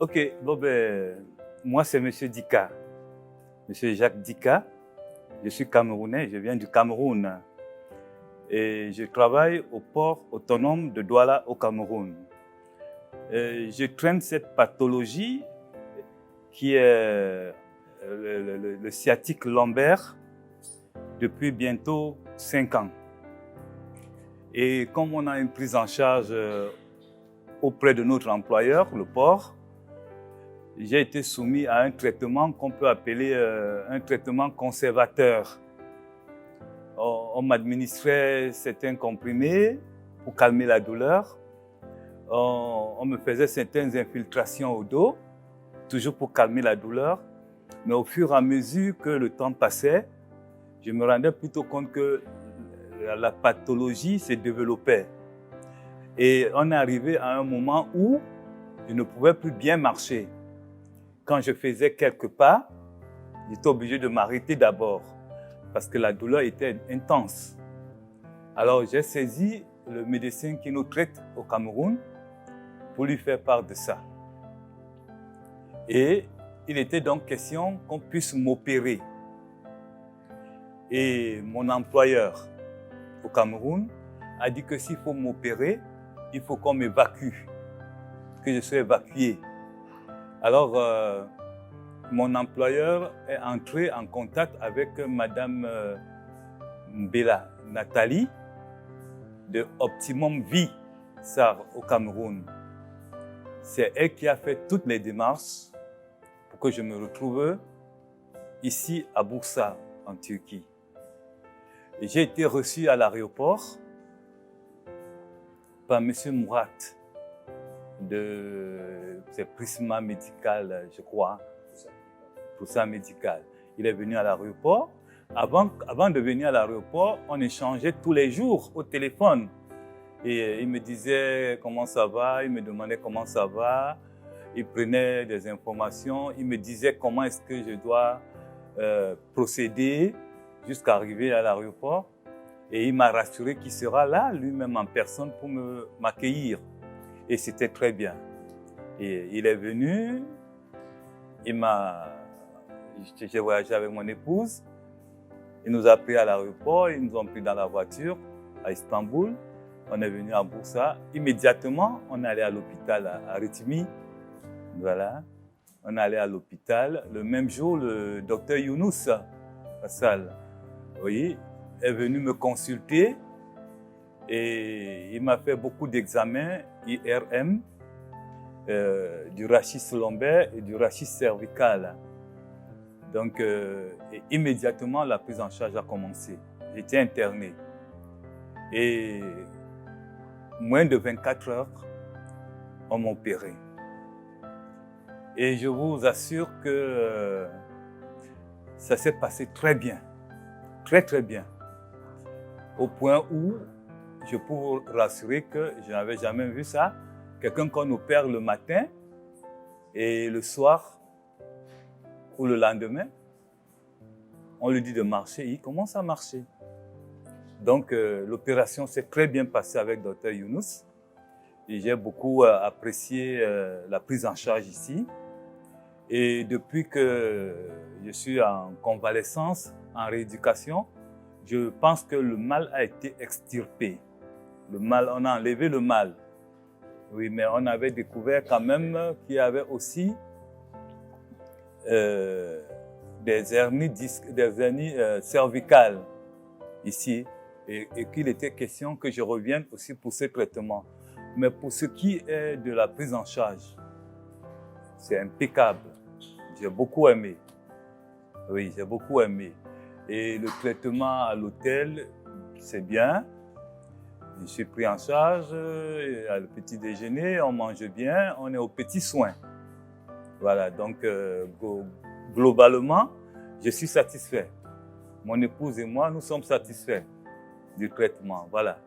Ok, bon ben, moi c'est M. Dika, M. Jacques Dika. Je suis camerounais, je viens du Cameroun. Et je travaille au port autonome de Douala au Cameroun. Je traîne cette pathologie qui est le sciatique lombaire depuis bientôt 5 ans. Et comme on a une prise en charge auprès de notre employeur, le port, j'ai été soumis à un traitement qu'on peut appeler un traitement conservateur. On m'administrait certains comprimés pour calmer la douleur. On me faisait certaines infiltrations au dos, toujours pour calmer la douleur. Mais au fur et à mesure que le temps passait, je me rendais plutôt compte que la pathologie se développait. Et on est arrivé à un moment où je ne pouvais plus bien marcher. Quand je faisais quelques pas, j'étais obligé de m'arrêter d'abord parce que la douleur était intense. Alors j'ai saisi le médecin qui nous traite au Cameroun pour lui faire part de ça. Et il était donc question qu'on puisse m'opérer. Et mon employeur au Cameroun a dit que s'il faut m'opérer, il faut qu'on m'évacue, que je sois évacué. Alors, mon employeur est entré en contact avec Madame Mbela Nathalie de Optimum Vie SAR au Cameroun. C'est elle qui a fait toutes les démarches pour que je me retrouve ici à Bursa, en Turquie. J'ai été reçu à l'aéroport par M. Mourat de Prisma Médical, je crois, Prisma Médical. Il est venu à l'aéroport. Avant de venir à l'aéroport, on échangeait tous les jours au téléphone. Et il me disait comment ça va, il me demandait comment ça va, il prenait des informations, il me disait comment est-ce que je dois procéder jusqu'à arriver à l'aéroport. Et il m'a rassuré qu'il sera là, lui-même en personne, pour m'accueillir. Et c'était très bien. Et il est venu, j'ai voyagé avec mon épouse, il nous a pris à l'aéroport, ils nous ont pris dans la voiture à Istanbul. On est venu à Bursa. Immédiatement, on est allé à l'hôpital à Ritmi. Voilà. On est allé à l'hôpital. Le même jour, le docteur Younous Assal, oui, est venu me consulter et il m'a fait beaucoup d'examens IRM, du rachis lombaire et du rachis cervical. Donc, immédiatement, la prise en charge a commencé. J'étais interné. Et moins de 24 heures, on m'a opéré. Et je vous assure que ça s'est passé très bien. Très, très bien. Au point où je peux vous rassurer que je n'avais jamais vu ça. Quelqu'un qu'on opère le matin et le soir ou le lendemain, on lui dit de marcher, il commence à marcher. Donc l'opération s'est très bien passée avec Dr Younous. Et j'ai beaucoup apprécié la prise en charge ici. Et depuis que je suis en convalescence, en rééducation, je pense que le mal a été extirpé. Le mal, on a enlevé le mal. Oui, mais on avait découvert quand même qu'il y avait aussi des hernies cervicales ici et qu'il était question que je revienne aussi pour ce traitement. Mais pour ce qui est de la prise en charge, c'est impeccable. J'ai beaucoup aimé. Oui, j'ai beaucoup aimé. Et le traitement à l'hôtel, c'est bien. Je suis pris en charge, à le petit déjeuner, on mange bien, on est aux petits soins. Voilà, donc globalement, je suis satisfait. Mon épouse et moi, nous sommes satisfaits du traitement. Voilà.